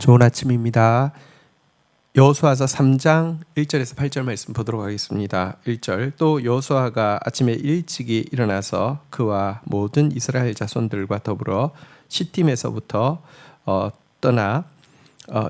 좋은 아침입니다. 여호수아서 3장 1절에서 8절 말씀 보도록 하겠습니다. 1절 또 여호수아가 아침에 일찍이 일어나서 그와 모든 이스라엘 자손들과 더불어 시팀에서부터 떠나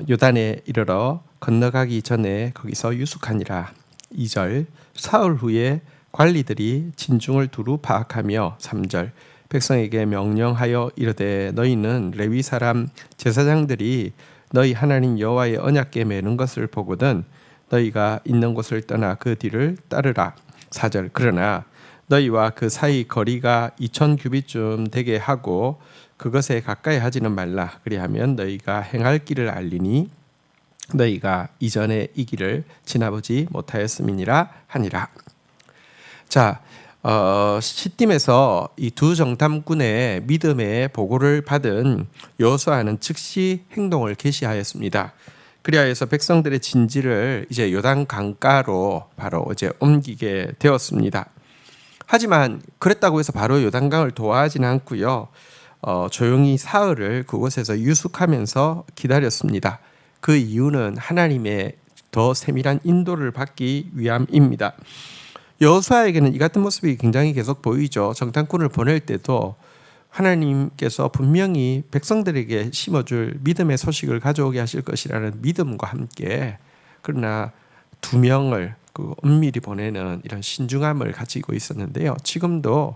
요단에 이르러 건너가기 전에 거기서 유숙하니라. 2절 사흘 후에 관리들이 진중을 두루 파악하며 3절 백성에게 명령하여 이르되 너희는 레위 사람 제사장들이 너희 하나님 여호와의 언약궤 매는 것을 보거든 너희가 있는 곳을 떠나 그 뒤를 따르라. 4절 그러나 너희와 그 사이 거리가 2000규빗쯤 되게 하고 그것에 가까이 하지는 말라. 그리하면 너희가 행할 길을 알리니 너희가 이전에 이 길을 지나보지 못하였음이니라 하니라. 자, 시딤에서 이 두 정탐꾼의 믿음의 보고를 받은 여호수아는 즉시 행동을 개시하였습니다. 그리하여서 백성들의 진지를 이제 요단 강가로 바로 이제 옮기게 되었습니다. 하지만 그랬다고 해서 바로 요단강을 도하지는 않고요. 조용히 사흘을 그곳에서 유숙하면서 기다렸습니다. 그 이유는 하나님의 더 세밀한 인도를 받기 위함입니다. 여호수아에게는 이 같은 모습이 굉장히 계속 보이죠. 정탐꾼을 보낼 때도 하나님께서 분명히 백성들에게 심어줄 믿음의 소식을 가져오게 하실 것이라는 믿음과 함께 그러나 두 명을 은밀히 보내는 이런 신중함을 가지고 있었는데요. 지금도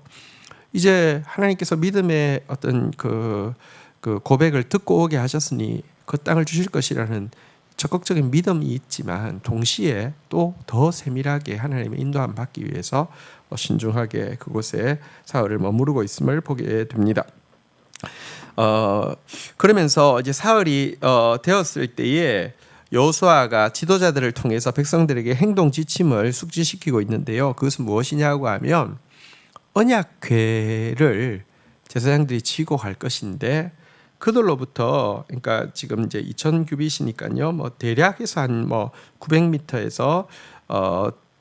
이제 하나님께서 믿음의 어떤 그 고백을 듣고 오게 하셨으니 그 땅을 주실 것이라는 적극적인 믿음이 있지만 동시에 또 더 세밀하게 하나님의 인도함 받기 위해서 신중하게 그곳에 사흘을 머무르고 있음을 보게 됩니다. 그러면서 이제 사흘이 되었을 때에 여호수아가 지도자들을 통해서 백성들에게 행동 지침을 숙지시키고 있는데요. 그것은 무엇이냐고 하면 언약궤를 제사장들이 지고 갈 것인데 그들로부터 그러니까 지금 이제 2000규빗이니까요. 뭐 대략해서 한 900m에서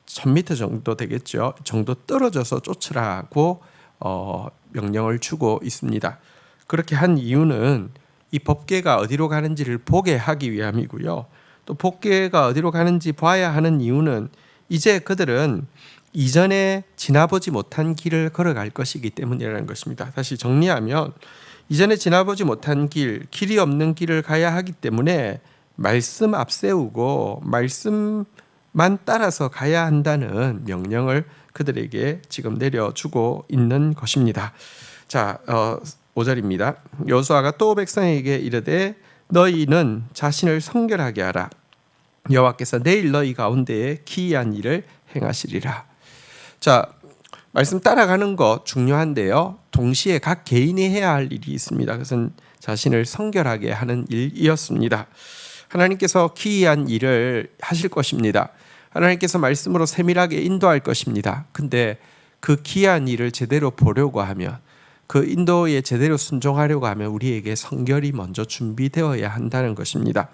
1000m 정도 되겠죠. 정도 떨어져서 쫓으라고 명령을 주고 있습니다. 그렇게 한 이유는 이 법궤가 어디로 가는지를 보게 하기 위함이고요. 또 법궤가 어디로 가는지 봐야 하는 이유는 이제 그들은 이전에 지나보지 못한 길을 걸어갈 것이기 때문이라는 것입니다. 다시 정리하면 이전에 지나보지 못한 길이 없는 길을 가야 하기 때문에 말씀 앞세우고 말씀만 따라서 가야 한다는 명령을 그들에게 지금 내려주고 있는 것입니다. 자, 5절입니다. 여호수아가 또 백성에게 이르되 너희는 자신을 성결하게 하라. 여호와께서 내일 너희 가운데에 기이한 일을 행하시리라. 자, 말씀 따라가는 것 중요한데요. 동시에 각 개인이 해야 할 일이 있습니다. 그것은 자신을 성결하게 하는 일이었습니다. 하나님께서 기이한 일을 하실 것입니다. 하나님께서 말씀으로 세밀하게 인도할 것입니다. 근데 그 기이한 일을 제대로 보려고 하면 그 인도에 제대로 순종하려고 하면 우리에게 성결이 먼저 준비되어야 한다는 것입니다.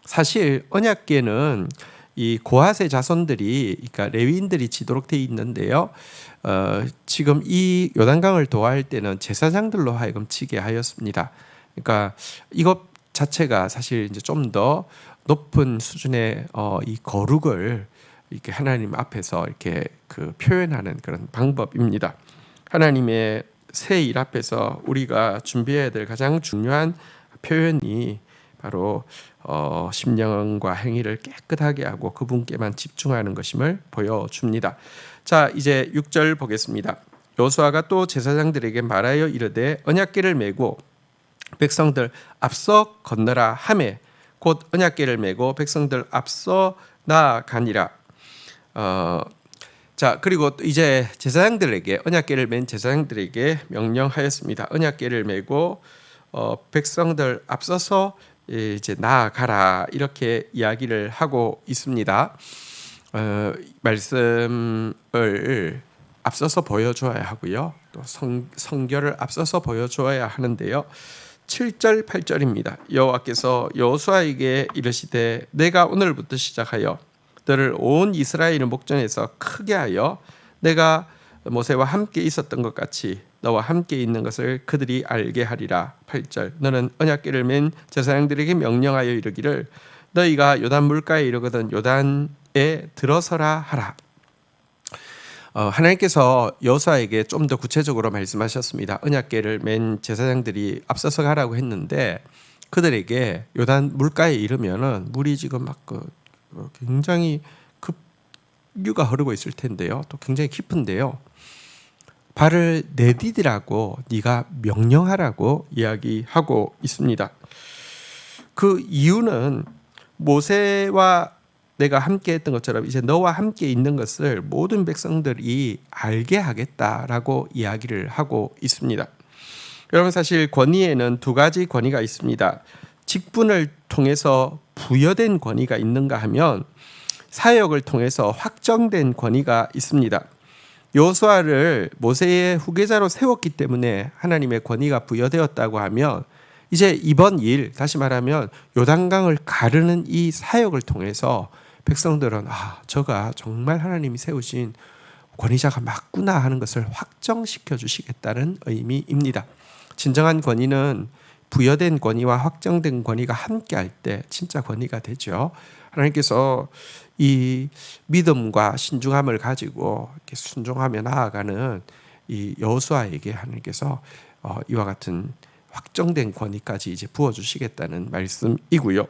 사실 언약궤는 이 고핫의 자손들이 그러니까 레위인들이 지도록 되어 있는데요. 지금 이 요단강을 도할 때는 제사장들로 하여금 지게 하였습니다. 그러니까 이것 자체가 사실 이제 좀 더 높은 수준의 이 거룩을 이렇게 하나님 앞에서 이렇게 표현하는 그런 방법입니다. 하나님의 새 일 앞에서 우리가 준비해야 될 가장 중요한 표현이 바로 심령과 행위를 깨끗하게 하고 그분께만 집중하는 것임을 보여줍니다. 자, 이제 6절 보겠습니다. 여호수아가 또 제사장들에게 말하여 이르되 언약궤를 메고 백성들 앞서 건너라 하매 곧 언약궤를 메고 백성들 앞서 나아가니라. 자, 그리고 이제 제사장들에게 언약궤를 맨 제사장들에게 명령하였습니다. 언약궤를 메고 백성들 앞서서 이제 나아가라 이렇게 이야기를 하고 있습니다. 말씀을 앞서서 보여줘야 하고요. 또 성결을 앞서서 보여줘야 하는데요. 7절 8절입니다. 여호와께서 여호수아에게 이르시되 내가 오늘부터 시작하여 너를 온 이스라엘의 목전에서 크게 하여 내가 모세와 함께 있었던 것 같이 너와 함께 있는 것을 그들이 알게 하리라. 8절 너는 언약궤를 맨 제사장들에게 명령하여 이르기를 너희가 요단 물가에 이르거든 요단에 들어서라 하라. 하나님께서 여호수아에게 좀 더 구체적으로 말씀하셨습니다. 언약궤를 맨 제사장들이 앞서서 가라고 했는데 그들에게 요단 물가에 이르면은 물이 지금 막 굉장히 급류가 흐르고 있을 텐데요. 또 굉장히 깊은데요. 발을 내디디라고 네가 명령하라고 이야기하고 있습니다. 그 이유는 모세와 내가 함께 했던 것처럼 이제 너와 함께 있는 것을 모든 백성들이 알게 하겠다라고 이야기를 하고 있습니다. 여러분 사실 권위에는 두 가지 권위가 있습니다. 직분을 통해서 부여된 권위가 있는가 하면 사역을 통해서 확정된 권위가 있습니다. 여호수아를 모세의 후계자로 세웠기 때문에 하나님의 권위가 부여되었다고 하면 이제 이번 일, 다시 말하면 요단강을 가르는 이 사역을 통해서 백성들은 저가 정말 하나님이 세우신 권위자가 맞구나 하는 것을 확정시켜 주시겠다는 의미입니다. 진정한 권위는 부여된 권위와 확정된 권위가 함께 할 때 진짜 권위가 되죠. 하나님께서 이 믿음과 신중함을 가지고 이렇게 순종하며 나아가는 이 여호수아에게 하나님께서 이와 같은 확정된 권위까지 이제 부어주시겠다는 말씀이고요.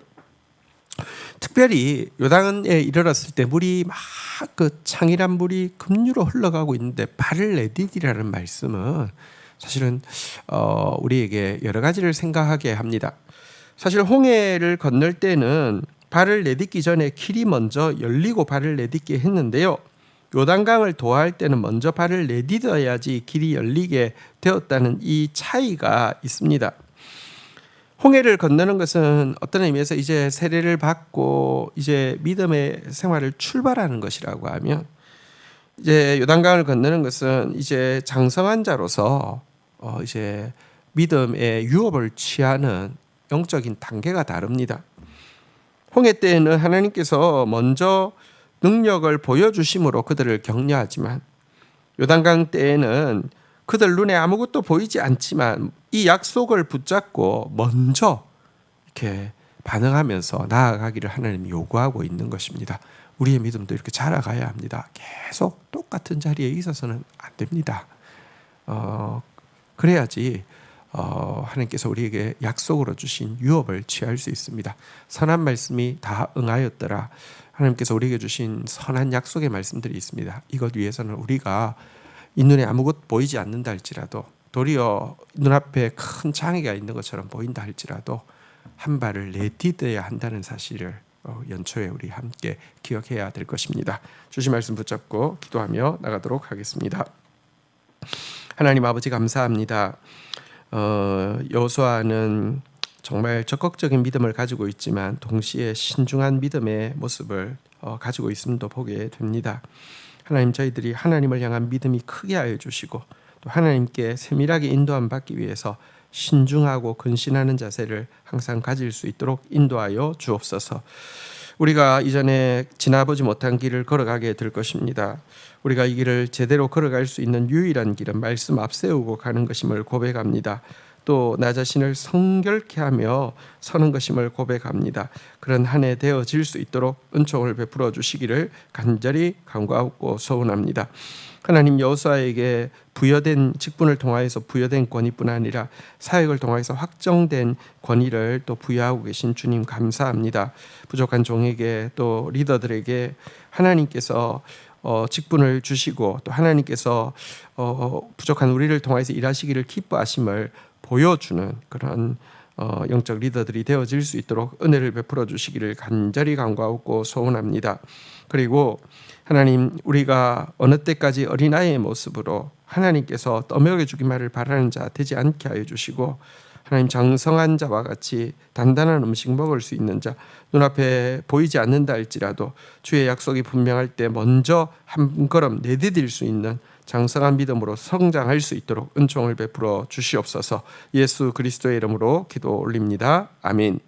특별히 요단에 이르렀을 때 물이 막 그 창이란 물이 급류로 흘러가고 있는데 발을 내디디라는 말씀은 사실은 우리에게 여러 가지를 생각하게 합니다. 사실 홍해를 건널 때는 발을 내딛기 전에 길이 먼저 열리고 발을 내딛게 했는데요. 요단강을 도하할 때는 먼저 발을 내딛어야지 길이 열리게 되었다는 이 차이가 있습니다. 홍해를 건너는 것은 어떤 의미에서 이제 세례를 받고 이제 믿음의 생활을 출발하는 것이라고 하면 이제 요단강을 건너는 것은 이제 장성한 자로서 이제 믿음의 유업을 취하는 영적인 단계가 다릅니다. 홍해 때에는 하나님께서 먼저 능력을 보여주심으로 그들을 격려하지만 요단강 때에는 그들 눈에 아무것도 보이지 않지만 이 약속을 붙잡고 먼저 이렇게 반응하면서 나아가기를 하나님이 요구하고 있는 것입니다. 우리의 믿음도 이렇게 자라가야 합니다. 계속 똑같은 자리에 있어서는 안 됩니다. 그래야지 하나님께서 우리에게 약속으로 주신 유업을 취할 수 있습니다. 선한 말씀이 다 응하였더라. 하나님께서 우리에게 주신 선한 약속의 말씀들이 있습니다. 이것 위해서는 우리가 이 눈에 아무것도 보이지 않는다 할지라도 도리어 눈앞에 큰 장애가 있는 것처럼 보인다 할지라도 한 발을 내딛어야 한다는 사실을 연초에 우리 함께 기억해야 될 것입니다. 주신 말씀 붙잡고 기도하며 나가도록 하겠습니다. 하나님 아버지 감사합니다. 여호수아는 정말 적극적인 믿음을 가지고 있지만 동시에 신중한 믿음의 모습을 가지고 있음도 보게 됩니다. 하나님 저희들이 하나님을 향한 믿음이 크게 하여 주시고 또 하나님께 세밀하게 인도함 받기 위해서 신중하고 근신하는 자세를 항상 가질 수 있도록 인도하여 주옵소서. 우리가 이전에 지나보지 못한 길을 걸어가게 될 것입니다. 우리가 이 길을 제대로 걸어갈 수 있는 유일한 길은 말씀 앞세우고 가는 것임을 고백합니다. 또 나 자신을 성결케 하며 서는 것임을 고백합니다. 그런 한 해 되어질 수 있도록 은총을 베풀어 주시기를 간절히 간구하고 소원합니다. 하나님 여호수아에게 부여된 직분을 통하여서 부여된 권위뿐 아니라 사역을 통하여서 확정된 권위를 또 부여하고 계신 주님 감사합니다. 부족한 종에게 또 리더들에게 하나님께서 직분을 주시고 또 하나님께서 부족한 우리를 통해서 일하시기를 기뻐하심을 보여주는 그런 영적 리더들이 되어질 수 있도록 은혜를 베풀어 주시기를 간절히 간구하고 소원합니다. 그리고 하나님 우리가 어느 때까지 어린아이의 모습으로 하나님께서 떠먹여 주기만을 바라는 자 되지 않게 하여 주시고 하나님 장성한 자와 같이 단단한 음식 먹을 수 있는 자 눈앞에 보이지 않는다 할지라도 주의 약속이 분명할 때 먼저 한 걸음 내디딜 수 있는 장성한 믿음으로 성장할 수 있도록 은총을 베풀어 주시옵소서. 예수 그리스도의 이름으로 기도 올립니다. 아멘.